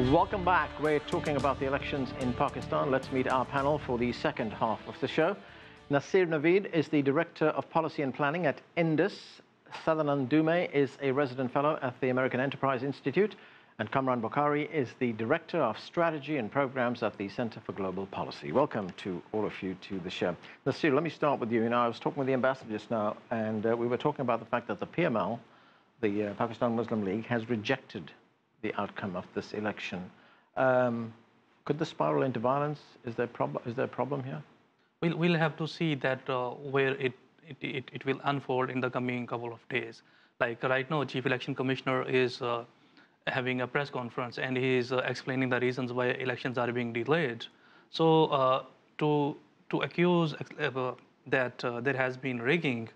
Welcome back. We're talking about the elections in Pakistan. Let's meet our panel for the second half of the show. Nasir Naveed is the Director of Policy and Planning at INDUS. Sadanand Dhume is a resident fellow at the American Enterprise Institute. And Kamran Bokhari is the Director of Strategy and Programs at the Center for Global Policy. Welcome to all of you to the show. Nasir, let me start with you. I was talking with the ambassador just now, and we were talking about the fact that the PML, the Pakistan Muslim League, has rejected the outcome of this election. Could this spiral into violence? Is there a problem here? We'll have to see that where it will unfold in the coming couple of days. Like right now, Chief Election Commissioner is having a press conference, and he is explaining the reasons why elections are being delayed. So to accuse that there has been rigging,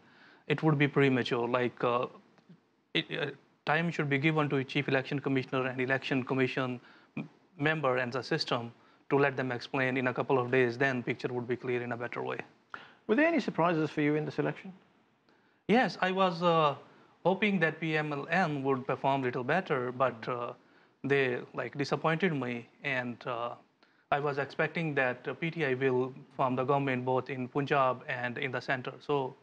it would be premature. Like time should be given to a Chief Election Commissioner and Election Commission member and the system to let them explain in a couple of days. Then picture would be clear in a better way. Were there any surprises for you in this election? Yes, I was hoping that PML-N would perform a little better, but they disappointed me, and I was expecting that PTI will form the government both in Punjab and in the center. So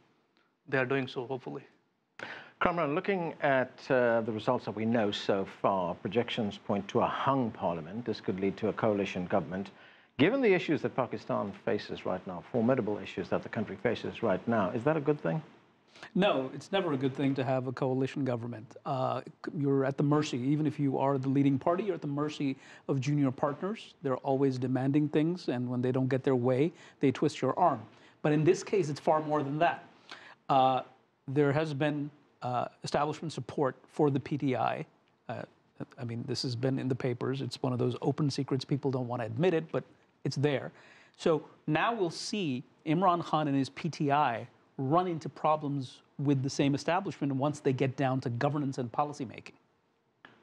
they are doing so, hopefully. Kamran, looking at the results that we know so far, projections point to a hung parliament. This could lead to a coalition government. Given the issues that Pakistan faces right now, formidable issues that the country faces right now, is that a good thing? No, it's never a good thing to have a coalition government. You're at the mercy, even if you are the leading party, you're at the mercy of junior partners. They're always demanding things, and when they don't get their way, they twist your arm. But in this case, it's far more than that. There has been establishment support for the PTI. I mean, this has been in the papers. It's one of those open secrets. People don't want to admit it, but it's there. So now we'll see Imran Khan and his PTI run into problems with the same establishment once they get down to governance and policy making.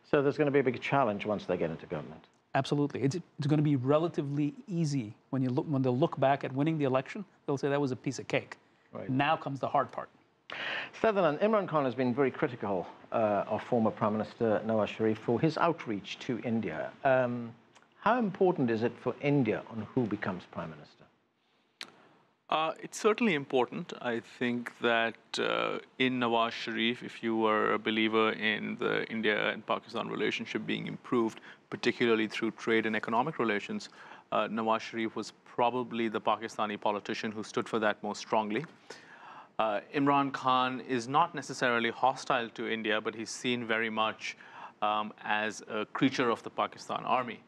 So there's going to be a big challenge once they get into government. Absolutely. It's going to be relatively easy when they'll look back at winning the election. They'll say that was a piece of cake. Right. Now comes the hard part. Sadanand, Imran Khan has been very critical of former Prime Minister Nawaz Sharif for his outreach to India. How important is it for India on who becomes Prime Minister? It's certainly important. I think that in Nawaz Sharif, if you were a believer in the India and Pakistan relationship being improved, particularly through trade and economic relations, Nawaz Sharif was probably the Pakistani politician who stood for that most strongly. Imran Khan is not necessarily hostile to India, but he's seen very much as a creature of the Pakistan army.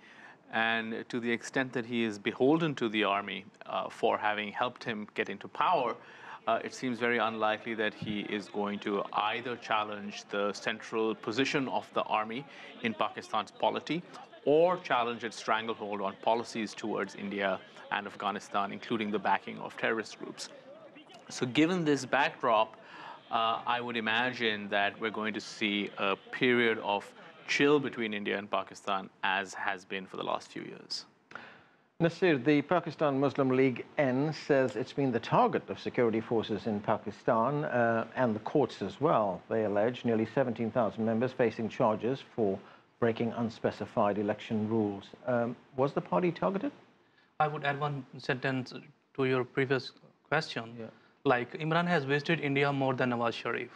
And to the extent that he is beholden to the army for having helped him get into power, it seems very unlikely that he is going to either challenge the central position of the army in Pakistan's polity or challenge its stranglehold on policies towards India and Afghanistan, including the backing of terrorist groups. So given this backdrop, I would imagine that we're going to see a period of chill between India and Pakistan, as has been for the last few years. Nasir, the Pakistan Muslim League N says it's been the target of security forces in Pakistan and the courts as well. They allege nearly 17,000 members facing charges for breaking unspecified election rules. Was the party targeted? I would add one sentence to your previous question. Yeah. Like, Imran has visited India more than Nawaz Sharif.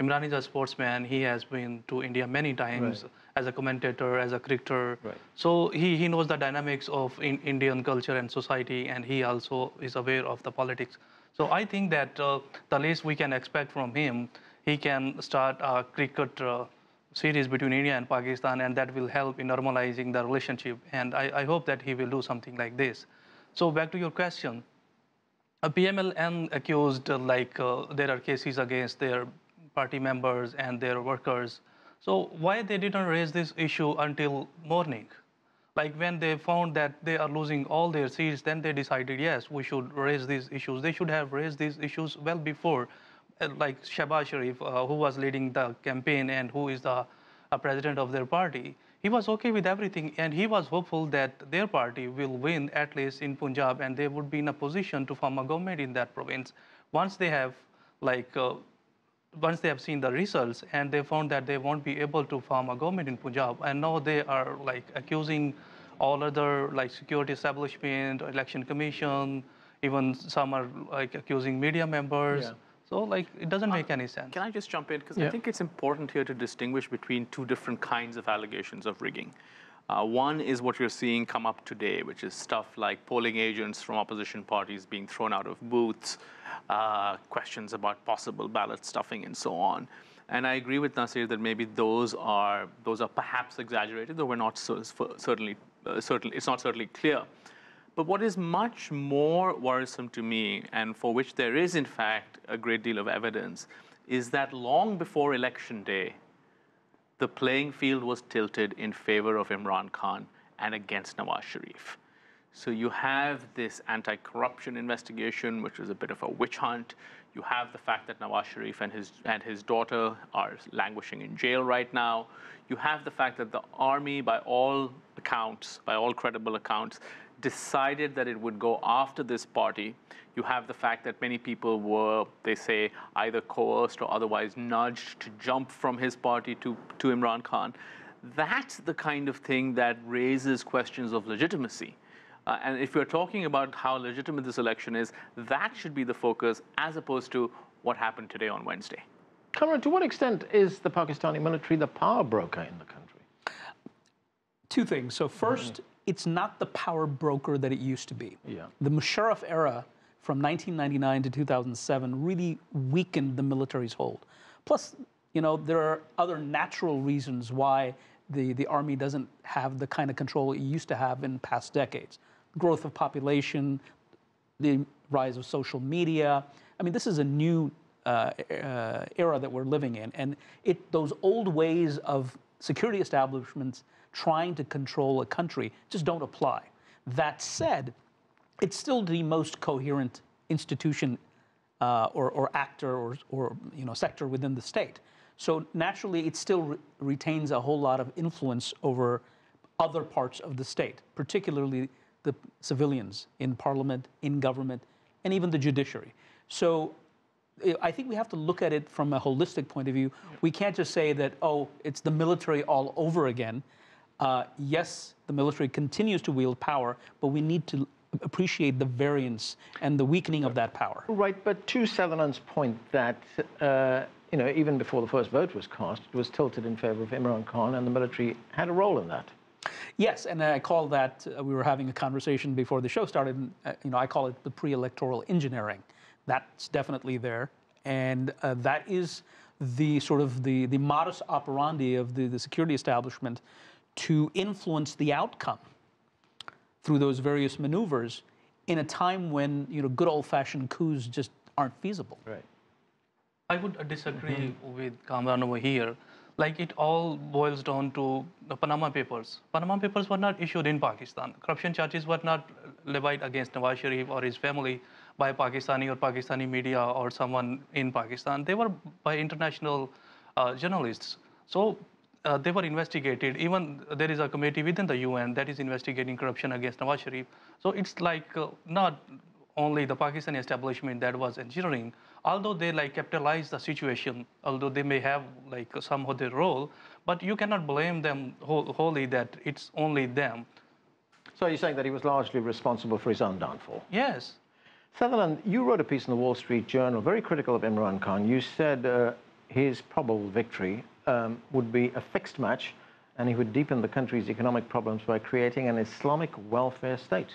Imran is a sportsman. He has been to India many times, right, as a commentator, as a cricketer. Right. So he knows the dynamics of Indian culture and society, and he also is aware of the politics. So I think that the least we can expect from him, he can start a cricket series between India and Pakistan, and that will help in normalizing the relationship. And I hope that he will do something like this. So back to your question. PML-N accused, there are cases against their party members and their workers. So why they didn't raise this issue until morning? Like when they found that they are losing all their seats, then they decided, yes, we should raise these issues. They should have raised these issues well before. Like Shehbaz Sharif, who was leading the campaign and who is the president of their party, he was okay with everything, and he was hopeful that their party will win, at least in Punjab, and they would be in a position to form a government in that province. Once they have once they have seen the results and they found that they won't be able to form a government in Punjab, and now they are like accusing all other like security establishment, election commission, even some are like accusing media members. So like it doesn't make any sense. Can I just jump in? Because I think it's important here to distinguish between two different kinds of allegations of rigging. One is what you're seeing come up today, which is stuff like polling agents from opposition parties being thrown out of booths, questions about possible ballot stuffing, and so on. And I agree with Nasir that maybe those are perhaps exaggerated, though we're not certainly it's not certainly clear. But what is much more worrisome to me, and for which there is in fact a great deal of evidence, is that long before election day, the playing field was tilted in favor of Imran Khan and against Nawaz Sharif. So you have this anti-corruption investigation, which is a bit of a witch hunt. You have the fact that Nawaz Sharif and his daughter are languishing in jail right now. You have the fact that the army, by all accounts, by all credible accounts, decided that it would go after this party. You have the fact that many people were, they say, either coerced or otherwise nudged to jump from his party to Imran Khan. That's the kind of thing that raises questions of legitimacy. And if we're talking about how legitimate this election is, that should be the focus as opposed to what happened today on Wednesday. Kamran, to what extent is the Pakistani military the power broker in the country? Two things. So first, it's not the power broker that it used to be. Yeah. The Musharraf era from 1999 to 2007 really weakened the military's hold. Plus, you know, there are other natural reasons why the army doesn't have the kind of control it used to have in past decades. Growth of population, the rise of social media. I mean, this is a new era that we're living in. And those old ways of security establishments trying to control a country just don't apply. That said, it's still the most coherent institution or actor or you know, sector within the state. So naturally, it still retains a whole lot of influence over other parts of the state, particularly the civilians in parliament, in government, and even the judiciary. So I think we have to look at it from a holistic point of view. We can't just say that, oh, it's the military all over again. Yes, the military continues to wield power, but we need to appreciate the variance and the weakening of that power. Right, but to Sadanand's point that, you know, even before the first vote was cast, it was tilted in favor of Imran Khan, and the military had a role in that. Yes, and I call that, we were having a conversation before the show started, you know, I call it the pre-electoral engineering. That's definitely there, and that is the sort of the modus operandi of the security establishment to influence the outcome through those various maneuvers in a time when, you know, good old-fashioned coups just aren't feasible. Right. I would disagree with Kamran over here. Like, it all boils down to the Panama Papers. Panama Papers were not issued in Pakistan. Corruption charges were not levied against Nawaz Sharif or his family by Pakistani or Pakistani media or someone in Pakistan. They were by international journalists. So they were investigated. Even there is a committee within the UN that is investigating corruption against Nawaz Sharif. So it's like not only the Pakistani establishment that was engineering, although they like capitalized the situation, although they may have like some of their role, but you cannot blame them wholly that it's only them. So you're saying that he was largely responsible for his own downfall? Yes. Sadanand, you wrote a piece in the Wall Street Journal, very critical of Imran Khan. You said his probable victory would be a fixed match, and he would deepen the country's economic problems by creating an Islamic welfare state.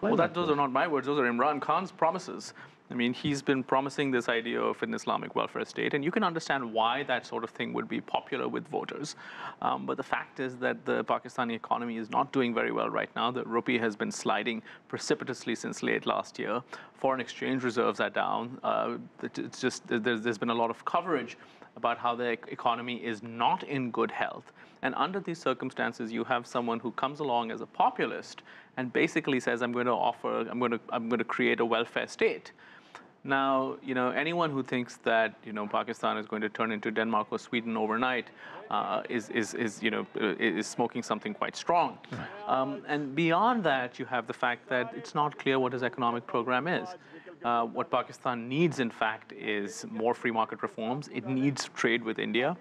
Well, those are not my words. Those are Imran Khan's promises. I mean, he's been promising this idea of an Islamic welfare state, and you can understand why that sort of thing would be popular with voters. But the fact is that the Pakistani economy is not doing very well right now. The rupee has been sliding precipitously since late last year. Foreign exchange reserves are down. It's just there's been a lot of coverage about how the economy is not in good health. And under these circumstances, you have someone who comes along as a populist and basically says, I'm going to create a welfare state. Now, you know, anyone who thinks that, you know, Pakistan is going to turn into Denmark or Sweden overnight is smoking something quite strong. And beyond that, you have the fact that it's not clear what his economic program is. What Pakistan needs, in fact, is more free market reforms. It needs trade with India.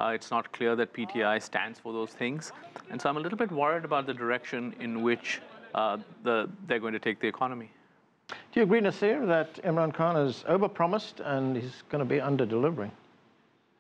It's not clear that PTI stands for those things. And so I'm a little bit worried about the direction in which they're going to take the economy. Do you agree, Nasir, that Imran Khan has overpromised and he's going to be under-delivering?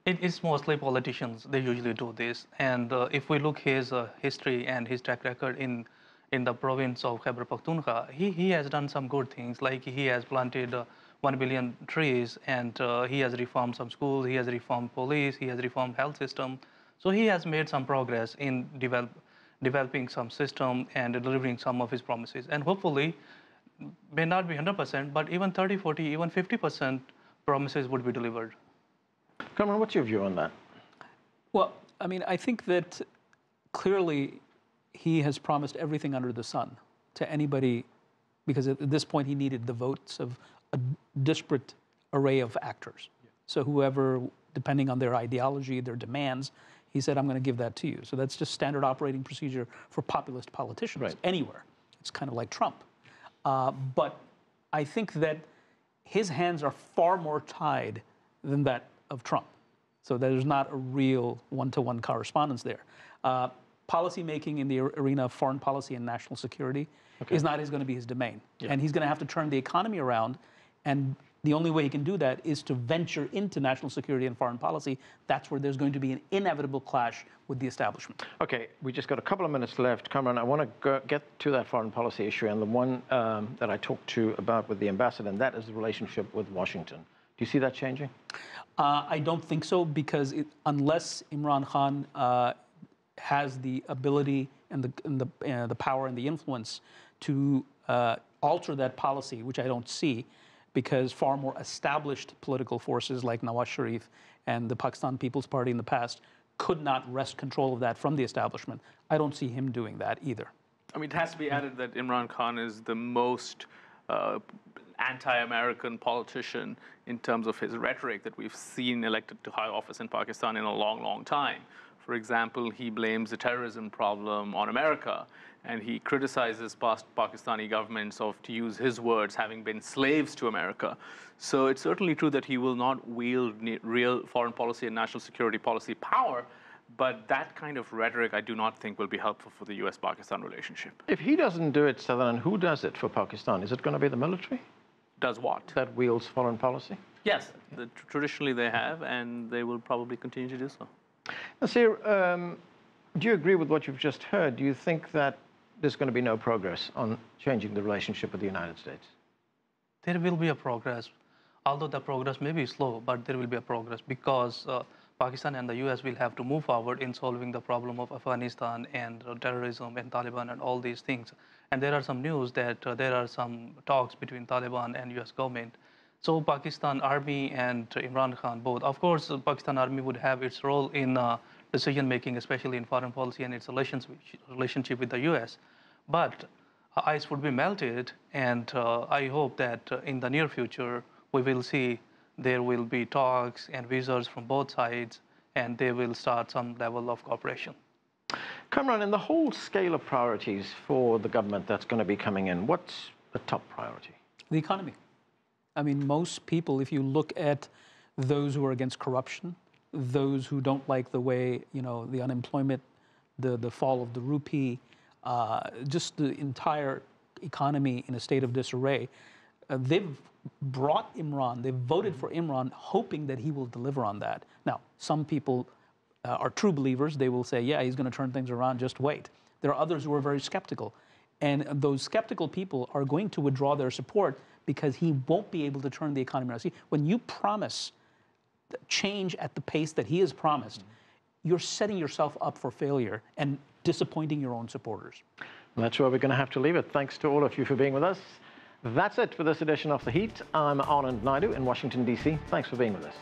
It is mostly politicians. They usually do this. And if we look his history and his track record in the province of Khyber Pakhtunkhwa, he has done some good things. Like he has planted 1 billion trees, and he has reformed some schools, he has reformed police, he has reformed health system. So he has made some progress in developing some system and delivering some of his promises. And hopefully, may not be 100%, but even 30, 40, even 50% promises would be delivered. Kamran, what's your view on that? Well, I mean, I think that clearly he has promised everything under the sun to anybody, because at this point he needed the votes of a disparate array of actors. Yeah. So whoever, depending on their ideology, their demands, he said, I'm going to give that to you. So that's just standard operating procedure for populist politicians anywhere. It's kind of like Trump. But I think that his hands are far more tied than that of Trump. So there's not a real one-to-one correspondence there. Policy making in the arena of foreign policy and national security is not going to be his domain. Yeah. And he's going to have to turn the economy around. And the only way he can do that is to venture into national security and foreign policy. That's where there's going to be an inevitable clash with the establishment. Okay, we just got a couple of minutes left. Kamran, I want to get to that foreign policy issue, and the one that I talked to about with the ambassador, and that is the relationship with Washington. Do you see that changing? I don't think so, because unless Imran Khan has the ability and the power and the influence to alter that policy, which I don't see, because far more established political forces like Nawaz Sharif and the Pakistan People's Party in the past could not wrest control of that from the establishment. I don't see him doing that either. I mean, it has to be added that Imran Khan is the most anti-American politician in terms of his rhetoric that we've seen elected to high office in Pakistan in a long, long time. For example, he blames the terrorism problem on America, and he criticizes past Pakistani governments of, to use his words, having been slaves to America. So it's certainly true that he will not wield real foreign policy and national security policy power, but that kind of rhetoric I do not think will be helpful for the US-Pakistan relationship. If he doesn't do it, Sadanand, who does it for Pakistan? Is it going to be the military? Does what? That wields foreign policy? Yes, traditionally they have, and they will probably continue to do so. Nasir, do you agree with what you've just heard? Do you think that there's going to be no progress on changing the relationship with the United States? There will be a progress, although the progress may be slow, but there will be a progress, because Pakistan and the US will have to move forward in solving the problem of Afghanistan and terrorism and Taliban and all these things. And there are some news that there are some talks between Taliban and US government. So Pakistan Army and Imran Khan both. Of course, Pakistan Army would have its role in decision making, especially in foreign policy and its relationship with the US. But ice would be melted, and I hope that in the near future we will see there will be talks and visitors from both sides, and they will start some level of cooperation. Kamran, in the whole scale of priorities for the government that's going to be coming in, what's the top priority? The economy. I mean, most people, if you look at those who are against corruption, those who don't like the way, you know, the unemployment, the fall of the rupee, just the entire economy in a state of disarray, they've brought Imran, they've voted for Imran, hoping that he will deliver on that. Now, some people are true believers. They will say, yeah, he's going to turn things around, just wait. There are others who are very skeptical. And those skeptical people are going to withdraw their support because he won't be able to turn the economy around. See, when you promise change at the pace that he has promised, you're setting yourself up for failure and disappointing your own supporters. And that's where we're going to have to leave it. Thanks to all of you for being with us. That's it for this edition of The Heat. I'm Anand Naidu in Washington, D.C. Thanks for being with us.